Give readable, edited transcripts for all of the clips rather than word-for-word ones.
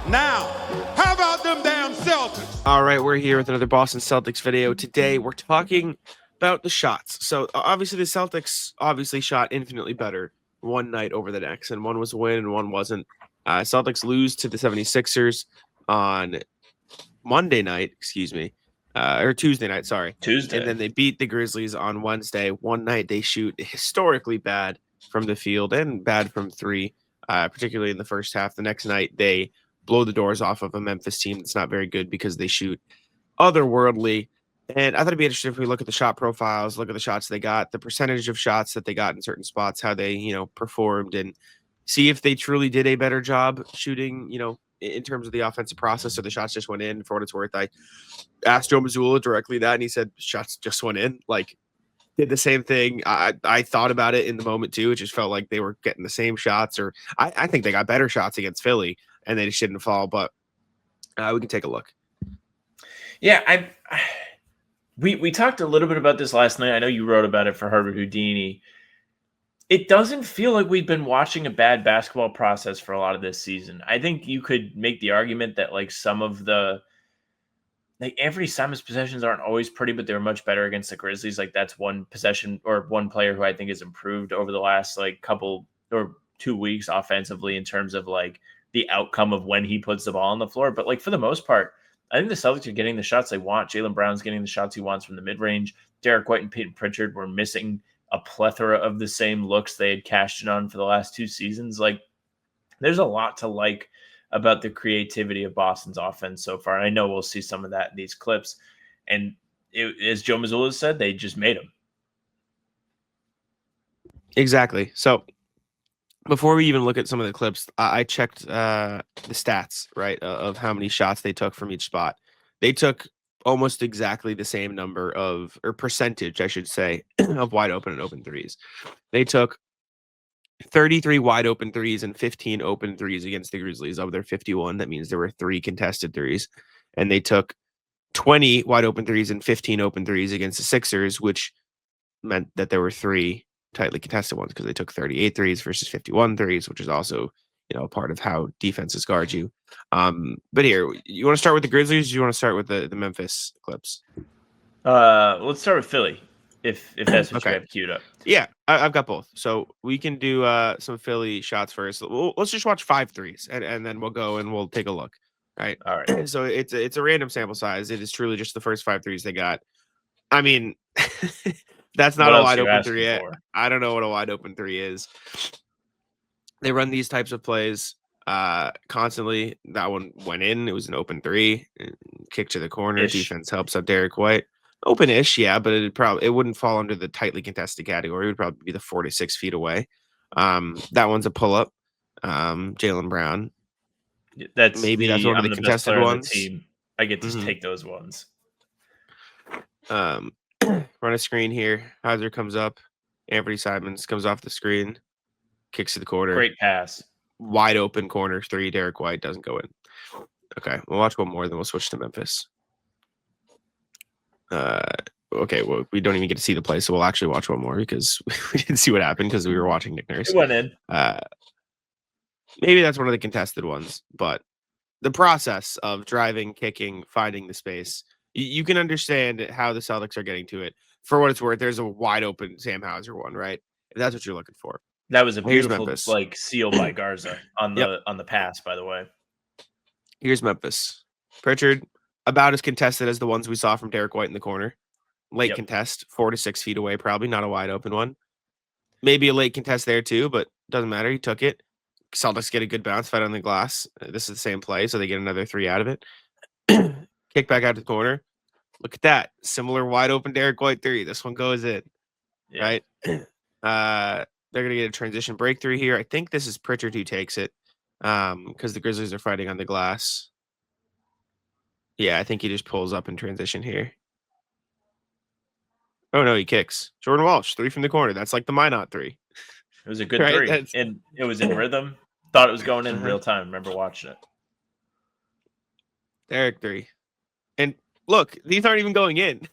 Now, how about them damn Celtics? All right, we're here with another Boston Celtics video. Today, we're talking about the shots. So, obviously, the Celtics obviously shot infinitely better one night over the next, and one was a win and one wasn't. Celtics lose to the 76ers on Monday night, or Tuesday night, sorry. Tuesday. And then they beat the Grizzlies on Wednesday. One night they shoot historically bad from the field and bad from three, particularly in the first half. The next night they blow the doors off of a Memphis team that's not very good because they shoot otherworldly. And I thought it'd be interesting if we look at the shot profiles, look at the shots they got, the percentage of shots that they got in certain spots, how they, performed, and see if they truly did a better job shooting, in terms of the offensive process. So the shots just went in. For what it's worth, I asked Joe Mazzulla directly that, and he said shots just went in. Like, did the same thing. I thought about it in the moment too. It just felt like they were getting the same shots, or I think they got better shots against Philly, and they just didn't fall. But we can take a look. Yeah, we talked a little bit about this last night. I know you wrote about it for Herbert Houdini. It doesn't feel like we've been watching a bad basketball process for a lot of this season. I think you could make the argument that like some of the Anthony Simons possessions aren't always pretty, but they were much better against the Grizzlies. Like that's one possession or one player who I think has improved over the last like couple or 2 weeks offensively in terms of like the outcome of when he puts the ball on the floor. But like for the most part, I think the Celtics are getting the shots they want. Jaylen Brown's getting the shots he wants from the mid-range. Derek White and Peyton Pritchard were missing a plethora of the same looks they had cashed in on for the last 2 seasons. Like there's a lot to like about the creativity of Boston's offense so far. And I know we'll see some of that in these clips. And as Joe Mazzulla said, they just made them. Exactly. So before we even look at some of the clips, I checked the stats, right, of how many shots they took from each spot. They took almost exactly the same number of, or percentage, I should say, of wide open and open threes. They took 33 wide open threes and 15 open threes against the Grizzlies of their 51. That means there were 3 contested threes. And they took 20 wide open threes and 15 open threes against the Sixers, which meant that there were 3 tightly contested ones because they took 38 threes versus 51 threes, which is also, part of how defenses guard you. But here, you want to start with the Grizzlies? Or you want to start with the Memphis clips? Let's start with Philly, if that's what okay. you have queued up. Yeah, I've got both. So we can do some Philly shots first. Let's just watch 5 threes, and then we'll go and we'll take a look. Right. All right. So it's a random sample size. It is truly just the first 5 threes they got. I mean, that's not a wide open 3. I don't know what a wide open 3 is. They run these types of plays constantly. That one went in. It was an open 3, kick to the corner. Defense helps out Derek White. Open-ish, yeah, but it wouldn't fall under the tightly contested category. It would probably be the 4 to 6 feet away. That one's a pull-up. Jaylen Brown. That's one of the contested ones. The team. I get to take those ones. Run a screen here. Hauser comes up. Anthony Simons comes off the screen. Kicks to the corner. Great pass. Wide open corner 3. Derek White doesn't go in. Okay, we'll watch one more, then we'll switch to Memphis. Okay, well, we don't even get to see the play, so we'll actually watch one more because we didn't see what happened because we were watching Nick Nurse. It went in. Maybe that's one of the contested ones, but the process of driving, kicking, finding the space, you can understand how the Celtics are getting to it. For what it's worth, there's a wide open Sam Hauser one, right? If that's what you're looking for. That was a beautiful seal by Garza on the pass, by the way. Here's Memphis. Pritchard, about as contested as the ones we saw from Derek White in the corner. Late contest, 4 to 6 feet away, probably not a wide open one. Maybe a late contest there too, but doesn't matter. He took it. Celtics get a good bounce fight on the glass. This is the same play, so they get another 3 out of it. Kick back out to the corner. Look at that. Similar wide open Derek White 3. This one goes in. Yeah. Right? They're going to get a transition breakthrough here. I think this is Pritchard who takes it because the Grizzlies are fighting on the glass. Yeah, I think he just pulls up in transition here. Oh, no, he kicks. Jordan Walsh, 3 from the corner. That's like the Minot 3. It was a good 3. And it was in rhythm. Thought it was going in real time. Remember watching it. Derek 3. And look, these aren't even going in.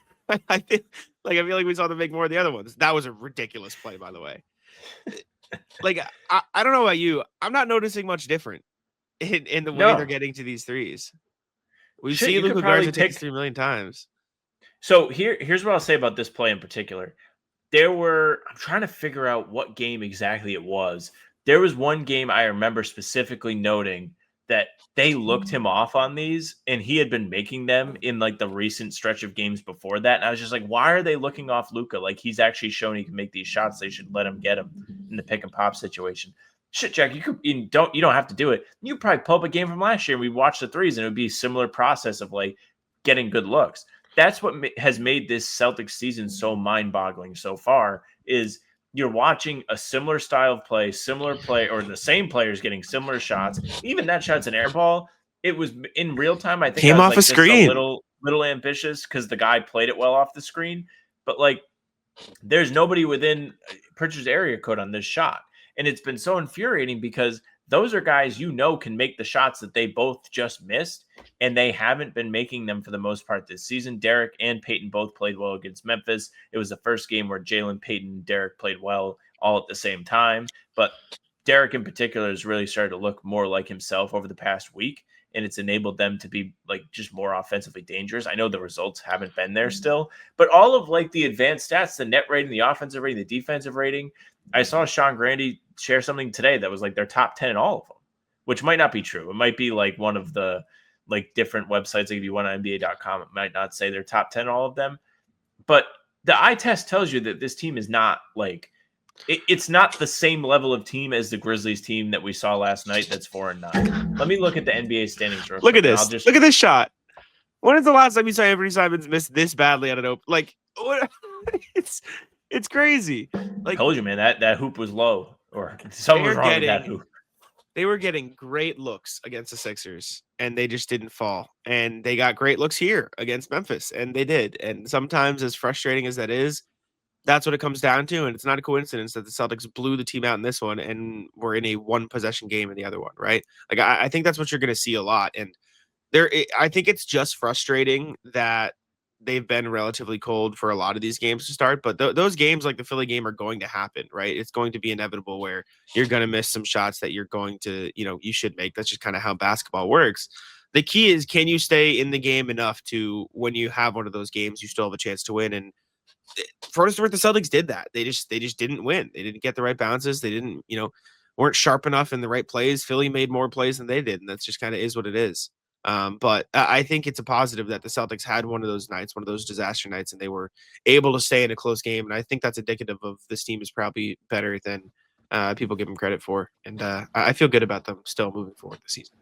I feel like we saw them make more of the other ones. That was a ridiculous play, by the way. I don't know about you. I'm not noticing much different. in the way they're No. getting to these threes. We've Shit, seen you could Luka probably Garza take pick. this 3 million times. So here's what I'll say about this play in particular. I'm trying to figure out what game exactly it was. There was one game I remember specifically noting that they looked him off on these, and he had been making them in like the recent stretch of games before that. And I was just like, why are they looking off Luka? Like, he's actually shown he can make these shots. They should let him get them in the pick and pop situation. Shit, Jack, you don't have to do it. You probably pull up a game from last year and we watched the threes, and it would be a similar process of like getting good looks. That's what has made this Celtics season so mind-boggling so far. Is you're watching a similar style of play, or the same players getting similar shots. Even that shot's an air ball. It was in real time. I think Came I was off like a just screen. a little ambitious because the guy played it well off the screen. But like, there's nobody within Pritchard's area code on this shot. And it's been so infuriating because those are guys can make the shots that they both just missed, and they haven't been making them for the most part this season. Derek and Peyton both played well against Memphis. It was the first game where Jalen, Peyton, and Derek played well all at the same time. But Derek in particular has really started to look more like himself over the past week, and it's enabled them to be like just more offensively dangerous. I know the results haven't been there still, but all of like the advanced stats, the net rating, the offensive rating, the defensive rating, I saw Sean Grandy share something today that was like their top 10 in all of them, which might not be true. It might be like one of the like different websites. Like if you went on NBA.com, it might not say their top 10, all of them. But the eye test tells you that this team is not like, it's not the same level of team as the Grizzlies team that we saw last night. That's 4-9. Let me look at the NBA standings real Look quick. at this. Look at this shot. When is the last time you saw Anthony Simons miss this badly on an open? Like, what? It's crazy. Like, told you, man, that hoop was low, or something was wrong with that hoop. They were getting great looks against the Sixers, and they just didn't fall. And they got great looks here against Memphis, and they did. And sometimes, as frustrating as that is, that's what it comes down to. And it's not a coincidence that the Celtics blew the team out in this one and were in a one possession game in the other one, right? Like, I think that's what you're going to see a lot. And I think it's just frustrating that they've been relatively cold for a lot of these games to start, but those games like the Philly game are going to happen, right? It's going to be inevitable where you're going to miss some shots that you're going to, you should make. That's just kind of how basketball works. The key is, can you stay in the game enough to, when you have one of those games, you still have a chance to win? And for what it's worth, the Celtics did that. They just didn't win. They didn't get the right bounces. They didn't, weren't sharp enough in the right plays. Philly made more plays than they did, and that's just kind of is what it is. But I think it's a positive that the Celtics had one of those nights, one of those disaster nights, and they were able to stay in a close game. And I think that's indicative of this team is probably better than people give them credit for. And I feel good about them still moving forward this season.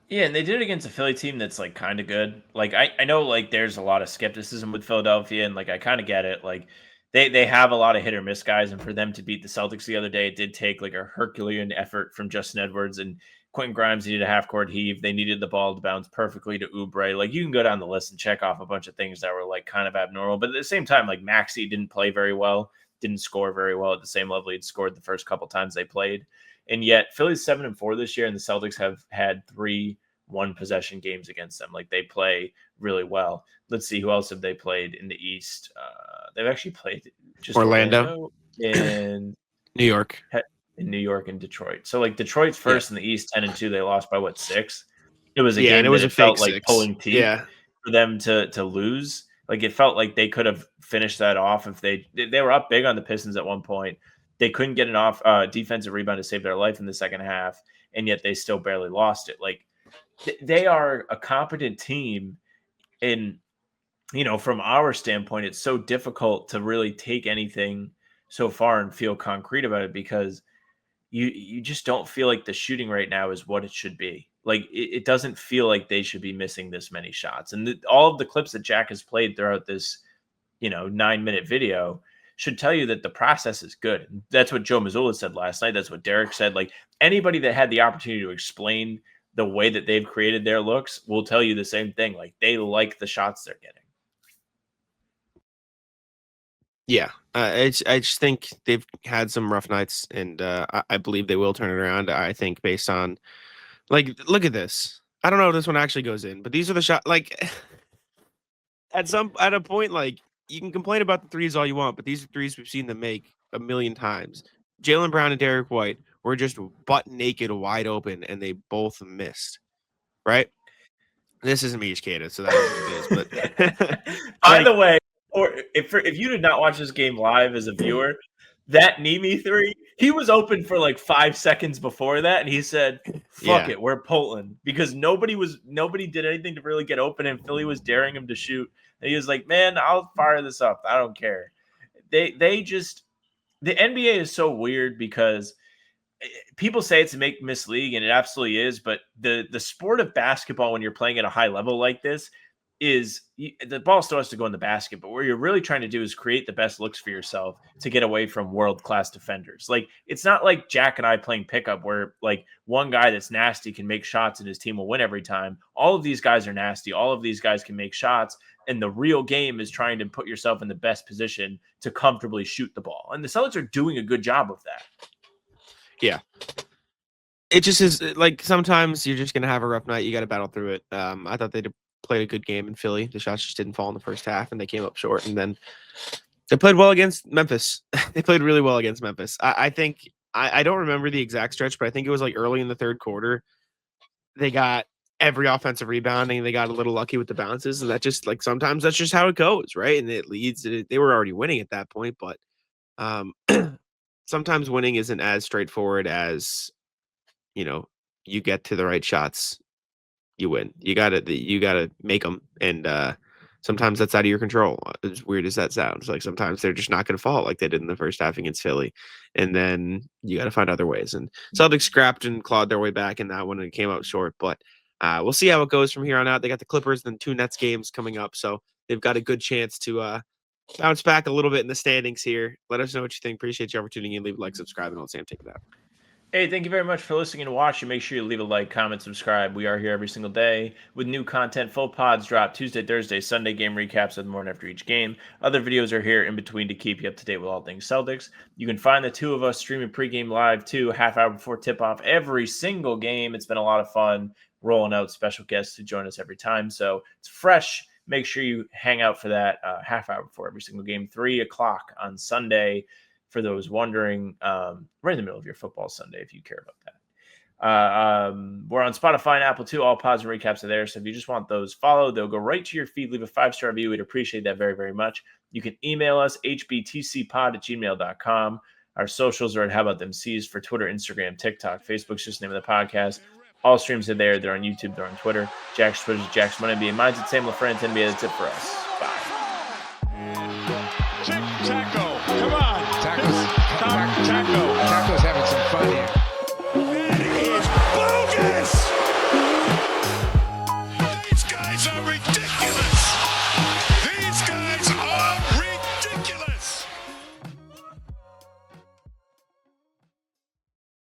Yeah, and they did it against a Philly team that's like kind of good. Like I know like there's a lot of skepticism with Philadelphia, and like I kind of get it. Like they have a lot of hit or miss guys, and for them to beat the Celtics the other day, it did take like a Herculean effort from Justin Edwards and Quentin Grimes. Needed a half court heave. They needed the ball to bounce perfectly to Oubre. Like you can go down the list and check off a bunch of things that were like kind of abnormal, but at the same time, like Maxey didn't play very well, didn't score very well at the same level he'd scored the first couple times they played. And yet Philly's 7-4 this year, and the Celtics have had 3 one possession games against them. Like they play really well. Let's see, who else have they played in the East? They've actually played just Orlando and New York. In New York and Detroit. So like Detroit's first in the East, 10-2. They lost by 6? It was a game and it was that a felt fake like 6. pulling teeth for them to lose. Like it felt like they could have finished that off if they were up big on the Pistons at one point. They couldn't get an off defensive rebound to save their life in the second half, and yet they still barely lost it. Like they are a competent team, and from our standpoint, it's so difficult to really take anything so far and feel concrete about it because you just don't feel like the shooting right now is what it should be. Like it doesn't feel like they should be missing this many shots. And all of the clips that Jack has played throughout this 9-minute video should tell you that the process is good. And that's what Joe Mazzulla said last night. That's what Derek said. Like anybody that had the opportunity to explain the way that they've created their looks will tell you the same thing. Like they like the shots they're getting. Yeah, I just think they've had some rough nights, and I believe they will turn it around. I think based on, like, look at this. I don't know if this one actually goes in, but these are the shots. Like, at a point, like you can complain about the threes all you want, but these are threes we've seen them make a million times. Jaylen Brown and Derek White were just butt naked, wide open, and they both missed. Right? This isn't Mish Kada, so that is what it is. But by the way, or if you did not watch this game live as a viewer, that Nemi three, he was open for like 5 seconds before that, and he said, "Fuck it, we're Portland," because nobody did anything to really get open, and Philly was daring him to shoot, and he was like, "Man, I'll fire this up. I don't care." They just, the NBA is so weird because people say it's a miss league, and it absolutely is. But the sport of basketball, when you're playing at a high level like this, is the ball still has to go in the basket. But what you're really trying to do is create the best looks for yourself to get away from world-class defenders. Like, it's not like Jack and I playing pickup where like one guy that's nasty can make shots and his team will win every time. All of these guys are nasty. All of these guys can make shots. And the real game is trying to put yourself in the best position to comfortably shoot the ball. And the Celtics are doing a good job of that. Yeah. It just is like sometimes you're just going to have a rough night. You got to battle through it. I thought they played a good game in Philly. The shots just didn't fall in the first half, and they came up short. And then they played well against Memphis. They played really well against Memphis. I think I don't remember the exact stretch, but I think it was like early in the third quarter. They got every offensive rebounding. They got a little lucky with the bounces, and that just like sometimes that's just how it goes, right? And it leads to, they were already winning at that point, but sometimes winning isn't as straightforward as, you get to the right shots, you win. You gotta make them, and sometimes that's out of your control. As weird as that sounds, like sometimes they're just not going to fall like they did in the first half against Philly, and then you got to find other ways. And Celtics scrapped and clawed their way back in that one and came out short. But we'll see how it goes from here on out. They got the Clippers and 2 Nets games coming up, so they've got a good chance to bounce back a little bit in the standings here. Let us know what you think. Appreciate you ever tuning in. Leave a like, subscribe, and I'll Sam take it out. Hey, thank you very much for listening and watching. Make sure you leave a like, comment, subscribe. We are here every single day with new content. Full pods drop Tuesday, Thursday, Sunday game recaps of the morning after each game. Other videos are here in between to keep you up to date with all things Celtics. You can find the two of us streaming pregame live too, half hour before tip-off every single game. It's been a lot of fun rolling out special guests to join us every time. So it's fresh. Make sure you hang out for that half hour before every single game, 3 o'clock on Sunday. For those wondering, right in the middle of your football Sunday, if you care about that. We're on Spotify and Apple too. All pods and recaps are there. So if you just want those followed, they'll go right to your feed. Leave a 5-star review. We'd appreciate that very, very much. You can email us, hbtcpod@gmail.com. Our socials are at How About Them C's for Twitter, Instagram, TikTok. Facebook's just the name of the podcast. All streams are there. They're on YouTube. They're on Twitter. Jack's Twitter is Jack's Money NBA. Mine's at Sam LaFrance NBA. That's it for us. Bye. Taco, come on. Taco's having some fun here. That is bogus. These guys are ridiculous.